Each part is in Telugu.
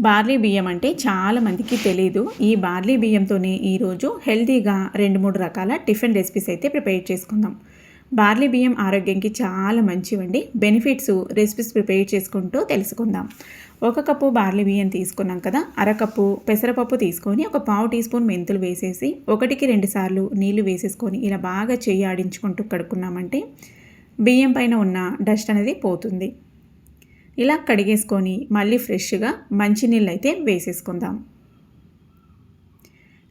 బార్లీ బియ్యం అంటే చాలా మందికి తెలీదు. ఈ బార్లీ బియ్యంతోనే ఈరోజు హెల్తీగా 2, 3 రకాల టిఫిన్ రెసిపీస్ అయితే ప్రిపేర్ చేసుకుందాం. బార్లీ బియ్యం ఆరోగ్యానికి చాలా మంచివండి. బెనిఫిట్స్ రెసిపీస్ ప్రిపేర్ చేసుకుంటూ తెలుసుకుందాం. 1 కప్పు బార్లీ బియ్యం తీసుకున్నాం కదా, అరకప్పు పెసరపప్పు తీసుకొని ఒక పావు టీ స్పూన్ మెంతులు వేసేసి 1కి 2 సార్లు నీళ్లు వేసేసుకొని ఇలా బాగా చెయ్యి ఆడించుకుంటూ కడుక్కున్నామంటే బియ్యం పైన ఉన్న డస్ట్ అనేది పోతుంది. ఇలా కడిగేసుకొని మళ్ళీ ఫ్రెష్గా మంచినీళ్ళు అయితే వేసేసుకుందాం.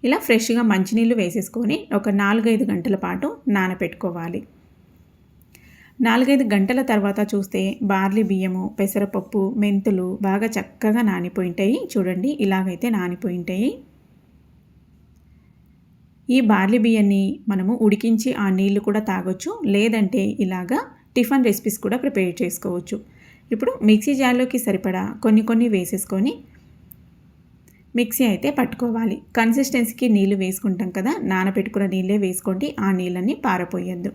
ఇలా ఫ్రెష్గా మంచినీళ్ళు వేసేసుకొని ఒక 4-5 గంటల పాటు నానబెట్టుకోవాలి. 4-5 గంటల తర్వాత చూస్తే బార్లీ బియ్యము, పెసరపప్పు, మెంతులు బాగా చక్కగా నానిపోయింటాయి. చూడండి, ఇలాగైతే నానిపోయింటాయి. ఈ బార్లీ బియ్యాన్ని మనము ఉడికించి ఆ నీళ్లు కూడా తాగొచ్చు, లేదంటే ఇలాగా టిఫిన్ రెసిపీస్ కూడా ప్రిపేర్ చేసుకోవచ్చు. ఇప్పుడు మిక్సీ జార్లోకి సరిపడా కొన్ని వేసేసుకొని మిక్సీ అయితే పట్టుకోవాలి. కన్సిస్టెన్సీకి నీళ్ళు వేసుకుంటాం కదా, నానబెట్టుకున్న నీళ్ళే వేసుకోండి, ఆ నీళ్ళని పారపోయొద్దు.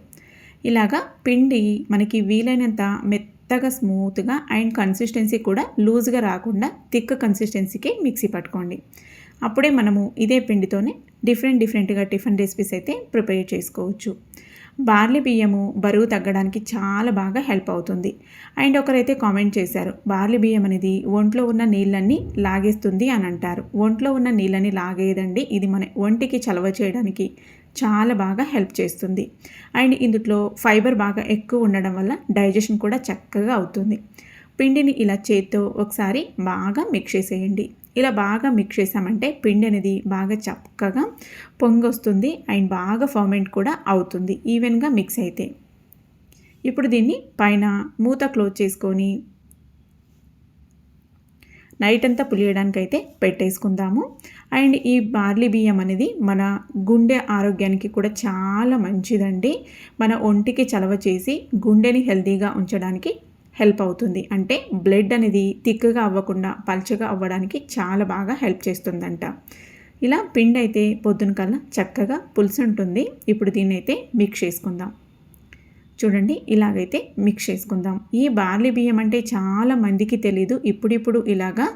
ఇలాగా పిండి మనకి వీలైనంత మెత్తగా స్మూత్గా అండ్ కన్సిస్టెన్సీ కూడా లూజ్గా రాకుండా థిక్ కన్సిస్టెన్సీకి మిక్సీ పట్టుకోండి. అప్పుడే మనము ఇదే పిండితోనే డిఫరెంట్గా టిఫిన్ రెసిపీస్ అయితే ప్రిపేర్ చేసుకోవచ్చు. బార్లీ బియ్యము బరువు తగ్గడానికి చాలా బాగా హెల్ప్ అవుతుంది. అండ్ ఒకరైతే కామెంట్ చేశారు, బార్లీ బియ్యం అనేది ఒంట్లో ఉన్న నీళ్ళన్నీ లాగేస్తుంది అని అంటారు. ఒంట్లో ఉన్న నీళ్ళని లాగేయదండి, ఇది మన ఒంటికి చలవ చేయడానికి చాలా బాగా హెల్ప్ చేస్తుంది. అండ్ ఇందులో ఫైబర్ బాగా ఎక్కువ ఉండడం వల్ల డైజెషన్ కూడా చక్కగా అవుతుంది. పిండిని ఇలా చేత్తో ఒకసారి బాగా మిక్స్ చేసేయండి. ఇలా బాగా మిక్స్ చేసామంటే పిండి అనేది బాగా చక్కగా పొంగొస్తుంది అండ్ బాగా ఫర్మెంట్ కూడా అవుతుంది ఈవెన్గా మిక్స్ అయితే. ఇప్పుడు దీన్ని పైన మూత క్లోజ్ చేసుకొని నైట్ అంతా పులియడానికి అయితే పెట్టేసుకుందాము. అండ్ ఈ బార్లీ బియ్యం అనేది మన గుండె ఆరోగ్యానికి కూడా చాలా మంచిదండి. మన ఒంటికి చలవ చేసి గుండెని హెల్తీగా ఉంచడానికి హెల్ప్ అవుతుంది. అంటే బ్లడ్ అనేది థిక్గా అవ్వకుండా పల్చగా అవ్వడానికి చాలా బాగా హెల్ప్ చేస్తుందంట. ఇలా పిండి అయితే పొద్దున కల్లా చక్కగా పులుసు ఉంటుంది. ఇప్పుడు దీన్ని అయితే మిక్స్ చేసుకుందాం. చూడండి, ఇలాగైతే మిక్స్ చేసుకుందాం. ఈ బార్లీ బియ్యం అంటే చాలా మందికి తెలీదు. ఇప్పుడిప్పుడు ఇలాగా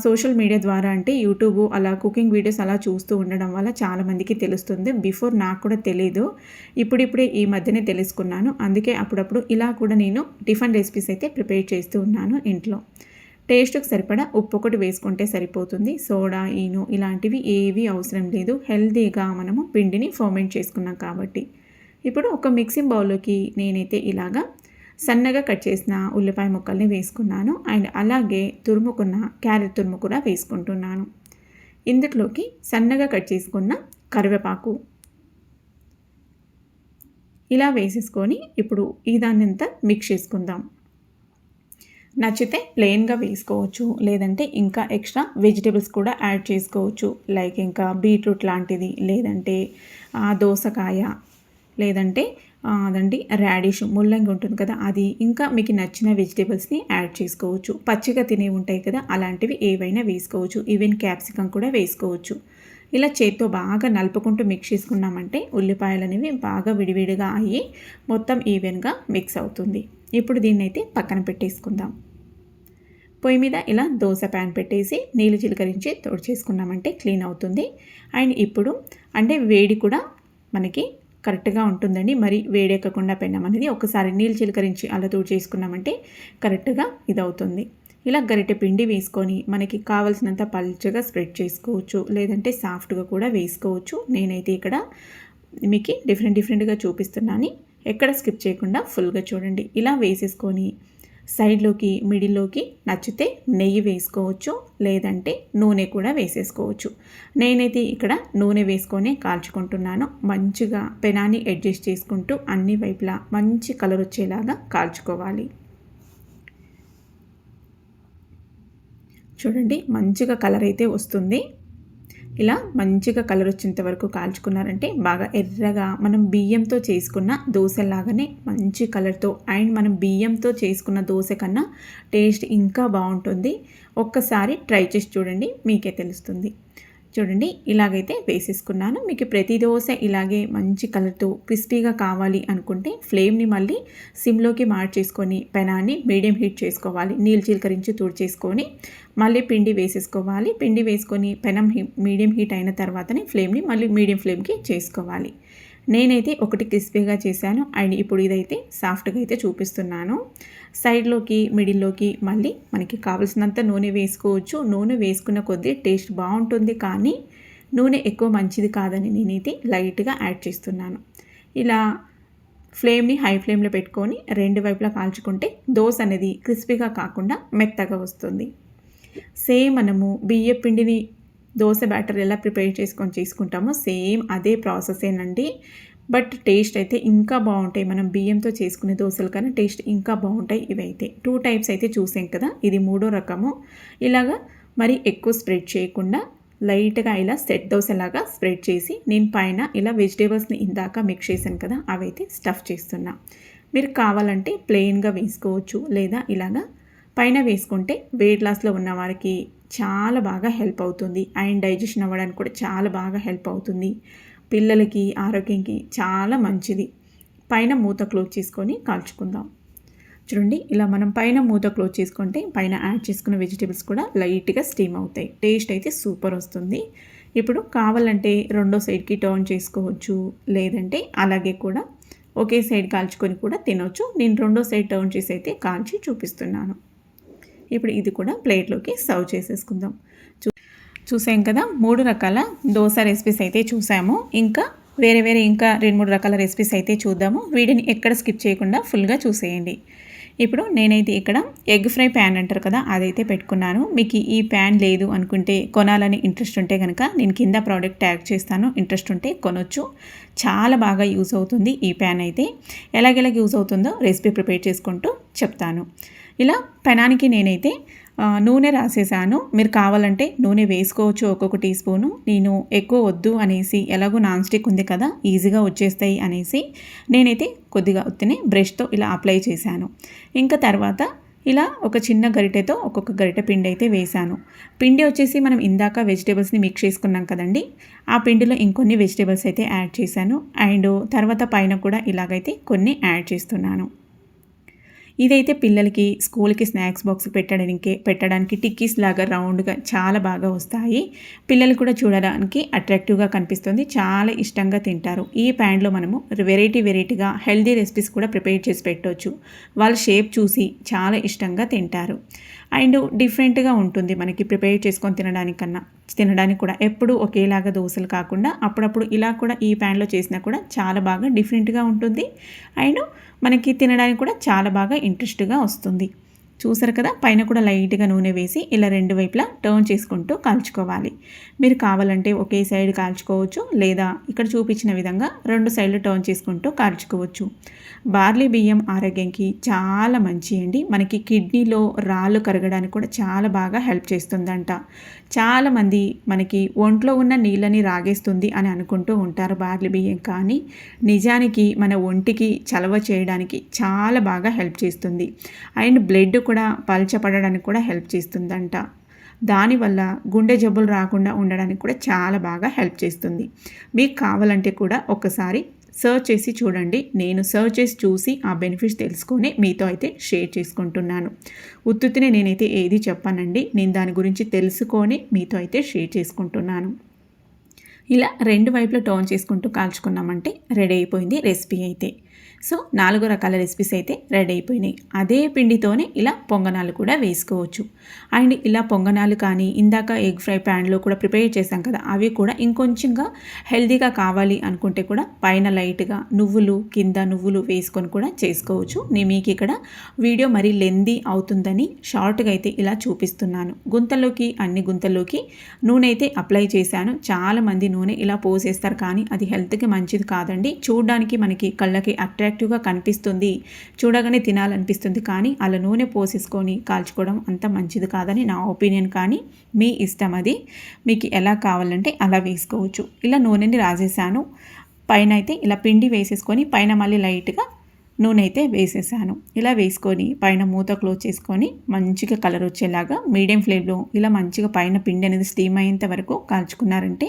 సోషల్ మీడియా ద్వారా అంటే యూట్యూబ్ అలా కుకింగ్ వీడియోస్ అలా చూస్తూ ఉండడం వల్ల చాలామందికి తెలుస్తుంది. బిఫోర్ నాకు కూడా తెలీదు, ఇప్పుడిప్పుడే ఈ మధ్యనే తెలుసుకున్నాను. అందుకే అప్పుడప్పుడు ఇలా కూడా నేను టిఫిన్ రెసిపీస్ అయితే ప్రిపేర్ చేస్తూ ఉన్నాను ఇంట్లో. టేస్ట్కి సరిపడా ఉప్పు ఒకటి వేసుకుంటే సరిపోతుంది. సోడా, ఈనో ఇలాంటివి ఏవి అవసరం లేదు. హెల్తీగా మనము పిండిని ఫర్మెంట్ చేసుకున్నాం కాబట్టి. ఇప్పుడు ఒక మిక్సింగ్ బౌల్లోకి నేనైతే ఇలాగా సన్నగా కట్ చేసిన ఉల్లిపాయ ముక్కల్ని వేసుకున్నాను. అండ్ అలాగే తురుముకున్న క్యారెట్ తురుము కూడా వేసుకుంటున్నాను. ఇందులోకి సన్నగా కట్ చేసుకున్న కరివేపాకు ఇలా వేసేసుకొని ఇప్పుడు ఇదాన్నంతా మిక్స్ చేసుకుందాం. నచ్చితే ప్లెయిన్గా వేసుకోవచ్చు, లేదంటే ఇంకా ఎక్స్ట్రా వెజిటేబుల్స్ కూడా యాడ్ చేసుకోవచ్చు. లైక్ ఇంకా బీట్రూట్ లాంటిది, లేదంటే దోసకాయ, లేదంటే అదండి రాడిష్ ముల్లంగి ఉంటుంది కదా అది, ఇంకా మీకు నచ్చిన వెజిటేబుల్స్ని యాడ్ చేసుకోవచ్చు. పచ్చిగా తినే ఉంటాయి కదా, అలాంటివి ఏవైనా వేసుకోవచ్చు. ఈవెన్ క్యాప్సికమ్ కూడా వేసుకోవచ్చు. ఇలా చేత్తో బాగా నలుపుకుంటూ మిక్స్ చేసుకున్నామంటే ఉల్లిపాయలు అనేవి బాగా విడివిడిగా అయ్యి మొత్తం ఈవెన్గా మిక్స్ అవుతుంది. ఇప్పుడు దీన్నైతే పక్కన పెట్టేసుకుందాం. పొయ్యి మీద ఇలా దోశ ప్యాన్ పెట్టేసి నీళ్ళు చిలకరించి తోడుచేసుకున్నామంటే క్లీన్ అవుతుంది. అండ్ ఇప్పుడు అంటే వేడి కూడా మనకి కరెక్ట్గా ఉంటుందండి. మరి వేడెక్కకుండా పెనం అనేది ఒకసారి నీళ్ళు చిలకరించి అలా తోడు చేసుకున్నామంటే కరెక్ట్గా ఇదవుతుంది. ఇలా గరిటె పిండి వేసుకొని మనకి కావాల్సినంత పల్చగా స్ప్రెడ్ చేసుకోవచ్చు, లేదంటే సాఫ్ట్గా కూడా వేసుకోవచ్చు. నేనైతే ఇక్కడ మీకు డిఫరెంట్గా చూపిస్తున్నాను. ఎక్కడ స్కిప్ చేయకుండా ఫుల్గా చూడండి. ఇలా వేసేసుకొని సైడ్లోకి మిడిల్లోకి నచ్చితే నెయ్యి వేసుకోవచ్చు, లేదంటే నూనె కూడా వేసేసుకోవచ్చు. నేనైతే ఇక్కడ నూనె వేసుకొని కాల్చుకుంటున్నాను. మంచిగా పెనాన్ని అడ్జస్ట్ చేసుకుంటూ అన్ని వైపులా మంచి కలర్ వచ్చేలాగా కాల్చుకోవాలి. చూడండి, మంచిగా కలర్ అయితే వస్తుంది. ఇలా మంచిగా కలర్ వచ్చేంత వరకు కాల్చుకున్నారంటే బాగా ఎర్రగా మనం బియ్యంతో చేసుకున్న దోశలాగానే మంచి కలర్తో, అండ్ మనం బియ్యంతో చేసుకున్న దోశ కన్నా టేస్ట్ ఇంకా బాగుంటుంది. ఒక్కసారి ట్రై చేసి చూడండి, మీకే తెలుస్తుంది. చూడండి ఇలాగైతే వేసేసుకున్నాను. మీకు ప్రతి దోశ ఇలాగే మంచి కలర్‌తో క్రిస్పీగా కావాలి అనుకుంటే ఫ్లేమ్‌ని మళ్ళీ సిమ్‌లోకి మార్చేసుకొని పెనాన్ని మీడియం హీట్ చేసుకోవాలి. నీళ్ళు చిలకరించి తుడిచేసుకొని మళ్ళీ పిండి వేసేసుకోవాలి. పిండి వేసుకొని పెనం మీడియం హీట్ అయిన తర్వాతనే ఫ్లేమ్‌ని మళ్ళీ మీడియం ఫ్లేమ్‌కి చేసుకోవాలి. నేనైతే ఒకటి క్రిస్పీగా చేశాను అండ్ ఇప్పుడు ఇదైతే సాఫ్ట్గా అయితే చూపిస్తున్నాను. సైడ్లోకి మిడిల్లోకి మళ్ళీ మనకి కావాల్సినంత నూనె వేసుకోవచ్చు. నూనె వేసుకున్న కొద్దీ టేస్ట్ బాగుంటుంది, కానీ నూనె ఎక్కువ మంచిది కాదని నేనైతే లైట్గా యాడ్ చేస్తున్నాను. ఇలా ఫ్లేమ్ని హై ఫ్లేమ్లో పెట్టుకొని రెండు వైపులా కాల్చుకుంటే దోశ అనేది క్రిస్పీగా కాకుండా మెత్తగా వస్తుంది. సేమ్ మనము బియ్యం పిండిని దోశ బ్యాటర్ ఎలా ప్రిపేర్ చేసుకొని చేసుకుంటామో సేమ్ అదే ప్రాసెసేనండి. బట్ టేస్ట్ అయితే ఇంకా బాగుంటాయి. మనం బియ్యంతో చేసుకునే దోశల కన్నా టేస్ట్ ఇంకా బాగుంటాయి. ఇవైతే 2 టైప్స్ అయితే చూసాం కదా, ఇది 3వ రకము. ఇలాగా మరి ఎక్కువ స్ప్రెడ్ చేయకుండా లైట్గా ఇలా సెట్ దోశలాగా స్ప్రెడ్ చేసి నేను పైన ఇలా వెజిటేబుల్స్ని ఇందాక మిక్స్ చేశాను కదా, అవైతే స్టఫ్ చేస్తున్నా. మీరు కావాలంటే ప్లెయిన్గా వేసుకోవచ్చు, లేదా ఇలాగా పైన వేసుకుంటే వెయిట్ లాస్లో ఉన్న వారికి చాలా బాగా హెల్ప్ అవుతుంది. అండ్ డైజెషన్ అవ్వడానికి కూడా చాలా బాగా హెల్ప్ అవుతుంది. పిల్లలకి ఆరోగ్యంకి చాలా మంచిది. పైన మూత క్లోజ్ చేసుకొని కాల్చుకుందాం. చూడండి ఇలా మనం పైన మూత క్లోజ్ చేసుకుంటే పైన యాడ్ చేసుకున్న వెజిటేబుల్స్ కూడా లైట్గా స్టీమ్ అవుతాయి. టేస్ట్ అయితే సూపర్ వస్తుంది. ఇప్పుడు కావాలంటే రెండో సైడ్కి టర్న్ చేసుకోవచ్చు, లేదంటే అలాగే కూడా ఒకే సైడ్ కాల్చుకొని కూడా తినవచ్చు. నేను రెండో సైడ్ టర్న్ చేసి అయితే కాల్చి చూపిస్తున్నాను. ఇప్పుడు ఇది కూడా ప్లేట్లోకి సర్వ్ చేసేసుకుందాం. చూసాం కదా, 3 రకాల దోశ రెసిపీస్ అయితే చూసాము. ఇంకా వేరే ఇంకా 2-3 రకాల రెసిపీస్ అయితే చూద్దాము. వీటిని ఎక్కడ స్కిప్ చేయకుండా ఫుల్గా చూసేయండి. ఇప్పుడు నేనైతే ఇక్కడ ఎగ్ ఫ్రై ప్యాన్ అంటారు కదా, అదైతే పెట్టుకున్నాను. మీకు ఈ ప్యాన్ లేదు అనుకుంటే, కొనాలని ఇంట్రెస్ట్ ఉంటే కనుక నేను కింద ప్రోడక్ట్ ట్యాగ్ చేస్తాను. ఇంట్రెస్ట్ ఉంటే కొనొచ్చు. చాలా బాగా యూజ్ అవుతుంది ఈ ప్యాన్ అయితే. ఎలాగెలాగ యూజ్ అవుతుందో రెసిపీ ప్రిపేర్ చేసుకుంటూ చెప్తాను. ఇలా పెనానికి నేనైతే నూనె రాసేసాను. మీరు కావాలంటే నూనె వేసుకోవచ్చు ఒక్కొక్క టీ స్పూను. నేను ఎక్కువ వద్దు అనేసి, ఎలాగో నాన్ స్టిక్ ఉంది కదా ఈజీగా వచ్చేస్తాయి అనేసి నేనైతే కొద్దిగా ఉత్తినే బ్రష్తో ఇలా అప్లై చేశాను. ఇంకా తర్వాత ఇలా ఒక చిన్న గరిటెతో ఒక్కొక్క గరిటె పిండి అయితే వేశాను. పిండి వచ్చేసి మనం ఇందాక వెజిటేబుల్స్ని మిక్స్ చేసుకున్నాం కదండి, ఆ పిండిలో ఇంకొన్ని వెజిటేబుల్స్ అయితే యాడ్ చేశాను. అండ్ తర్వాత పైన కూడా ఇలాగైతే కొన్ని యాడ్ చేస్తున్నాను. ఇదైతే పిల్లలకి స్కూల్కి స్నాక్స్ బాక్స్ పెట్టడానికి టిక్కీస్ లాగా రౌండ్గా చాలా బాగా వస్తాయి. పిల్లలు కూడా చూడడానికి అట్రాక్టివ్గా కనిపిస్తుంది, చాలా ఇష్టంగా తింటారు. ఈ ప్యాన్లో మనము వెరైటీగా హెల్దీ రెసిపీస్ కూడా ప్రిపేర్ చేసి పెట్టవచ్చు. వాళ్ళ షేప్ చూసి చాలా ఇష్టంగా తింటారు. అండ్ డిఫరెంట్గా ఉంటుంది మనకి ప్రిపేర్ చేసుకొని తినడానికి కూడా. ఎప్పుడు ఒకేలాగా దోశలు కాకుండా అప్పుడప్పుడు ఇలా కూడా ఈ ప్యాన్లో చేసినా కూడా చాలా బాగా డిఫరెంట్గా ఉంటుంది. అండ్ మనకి తినడానికి కూడా చాలా బాగా ఇంట్రెస్ట్గా వస్తుంది. చూసారు కదా, పైన కూడా లైట్గా నూనె వేసి ఇలా రెండు వైపులా టర్న్ చేసుకుంటూ కాల్చుకోవాలి. మీరు కావాలంటే ఒకే సైడ్ కాల్చుకోవచ్చు, లేదా ఇక్కడ చూపించిన విధంగా రెండు సైడ్లు టర్న్ చేసుకుంటూ కాల్చుకోవచ్చు. బార్లీ బియ్యం ఆరోగ్యానికి చాలా మంచి అండి. మనకి కిడ్నీలో రాళ్ళు కరగడానికి కూడా చాలా బాగా హెల్ప్ చేస్తుందంట. చాలామంది మనకి ఒంట్లో ఉన్న నీళ్ళని రాగేస్తుంది అని అనుకుంటూ ఉంటారు బార్లీ బియ్యం, కానీ నిజానికి మన ఒంటికి చలవ చేయడానికి చాలా బాగా హెల్ప్ చేస్తుంది. అండ్ బ్లడ్ కూడా పల్చపడడానికి కూడా హెల్ప్ చేస్తుందంట. దానివల్ల గుండె జబ్బులు రాకుండా ఉండడానికి కూడా చాలా బాగా హెల్ప్ చేస్తుంది. మీకు కావాలంటే కూడా ఒకసారి సర్చ్ చేసి చూడండి. నేను సర్చ్ చేసి చూసి ఆ బెనిఫిట్స్ తెలుసుకొని మీతో అయితే షేర్ చేసుకుంటున్నాను. ఉత్తుత్తినే నేనైతే ఏది చెప్పానండి, నేను దాని గురించి తెలుసుకొని మీతో అయితే షేర్ చేసుకుంటున్నాను. ఇలా రెండు వైపులు టర్న్ చేసుకుంటూ కాల్చుకున్నామంటే రెడీ అయిపోయింది రెసిపీ అయితే. సో 4 రకాల రెసిపీస్ అయితే రెడీ అయిపోయినాయి. అదే పిండితోనే ఇలా పొంగనాలు కూడా వేసుకోవచ్చు. అండ్ ఇలా పొంగనాలు కానీ ఇందాక ఎగ్ ఫ్రై ప్యాన్లో కూడా ప్రిపేర్ చేశాం కదా, అవి కూడా ఇంకొంచెంగా హెల్తీగా కావాలి అనుకుంటే కూడా పైన లైట్గా నువ్వులు కింద నువ్వులు వేసుకొని కూడా చేసుకోవచ్చు. నేను మీకు ఇక్కడ వీడియో మరీ లెందీ అవుతుందని షార్ట్గా అయితే ఇలా చూపిస్తున్నాను. అన్ని గుంతల్లోకి నూనె అయితే అప్లై చేశాను. చాలామంది నూనె ఇలా పోసేస్తారు, కానీ అది హెల్త్కి మంచిది కాదండి. చూడడానికి మనకి కళ్ళకి అట్రాక్టివ్గా కనిపిస్తుంది, చూడగానే తినాలనిపిస్తుంది, కానీ అలా నూనె పోసేసుకొని కాల్చుకోవడం అంత మంచిది కాదని నా ఒపీనియన్. కానీ మీ ఇష్టం, అది మీకు ఎలా కావాలంటే అలా వేసుకోవచ్చు. ఇలా నూనెని రాసేసాను. పైన అయితే ఇలా పిండి వేసేసుకొని పైన మళ్ళీ లైట్గా నూనె అయితే వేసేసాను. ఇలా వేసుకొని పైన మూత క్లోజ్ చేసుకొని మంచిగా కలర్ వచ్చేలాగా మీడియం ఫ్లేమ్లో ఇలా మంచిగా పైన పిండి అనేది స్టీమ్ అయ్యేంత వరకు కాల్చుకున్నారంటే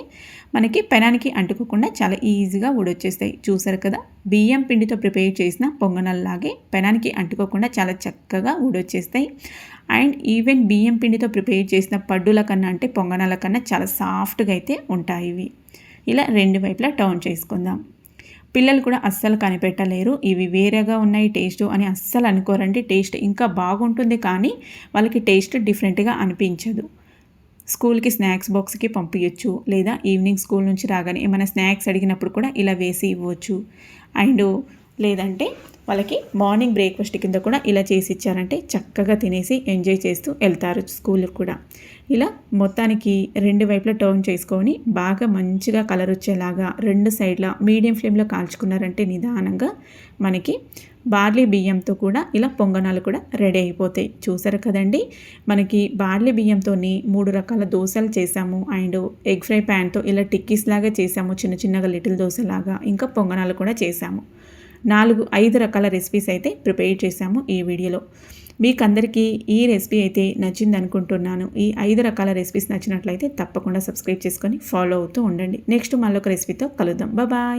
మనకి పెనానికి అంటుకోకుండా చాలా ఈజీగా ఊడొచ్చేస్తాయి. చూసారు కదా, బియ్యం పిండితో ప్రిపేర్ చేసిన పొంగనాల్లాగే పెనానికి అంటుకోకుండా చాలా చక్కగా ఊడొచ్చేస్తాయి. అండ్ ఈవెన్ బియ్యం పిండితో ప్రిపేర్ చేసిన పడ్డుల కన్నా అంటే పొంగనాల కన్నా చాలా సాఫ్ట్గా అయితే ఉంటాయి ఇవి. ఇలా రెండు వైపులా టర్న్ చేసుకుందాం. పిల్లలు కూడా అస్సలు కనిపెట్టలేరు, ఇవి వేరేగా ఉన్నాయి టేస్ట్ అని అస్సలు అనుకోరండి. టేస్ట్ ఇంకా బాగుంటుంది కానీ వాళ్ళకి టేస్ట్ డిఫరెంట్గా అనిపించదు. స్కూల్కి స్నాక్స్ బాక్స్కి పంపించచ్చు, లేదా ఈవినింగ్ స్కూల్ నుంచి రాగానే ఏమైనా స్నాక్స్ అడిగినప్పుడు కూడా ఇలా వేసి ఇవ్వచ్చు. అండ్ లేదంటే వాళ్ళకి మార్నింగ్ బ్రేక్ఫాస్ట్ కింద కూడా ఇలా చేసి ఇచ్చారంటే చక్కగా తినేసి ఎంజాయ్ చేస్తూ వెళ్తారు స్కూల్కి కూడా. ఇలా మొత్తానికి రెండు వైపులా టర్న్ చేసుకొని బాగా మంచిగా కలర్ వచ్చేలాగా రెండు సైడ్ల మీడియం ఫ్లేమ్లో కాల్చుకున్నారంటే నిదానంగా మనకి బార్లీ బియ్యంతో కూడా ఇలా పొంగనాలు కూడా రెడీ అయిపోతాయి. చూసారు కదండి, మనకి బార్లీ బియ్యంతో 3 రకాల దోశలు చేసాము. అండ్ ఎగ్ ఫ్రై ప్యాన్తో ఇలా టిక్కీస్ లాగా చేసాము, చిన్న చిన్నగా లిటిల్ దోశలాగా. ఇంకా పొంగనాలు కూడా చేసాము. 4-5 రకాల రెసిపీస్ అయితే ప్రిపేర్ చేశాము ఈ వీడియోలో. మీకు అందరికీ ఈ రెసిపీ అయితే నచ్చింది అనుకుంటున్నాను. ఈ 5 రకాల రెసిపీస్ నచ్చినట్లయితే తప్పకుండా సబ్స్క్రైబ్ చేసుకొని ఫాలో అవుతూ ఉండండి. నెక్స్ట్ మళ్ళొక రెసిపీతో కలుద్దాం. బాయ్.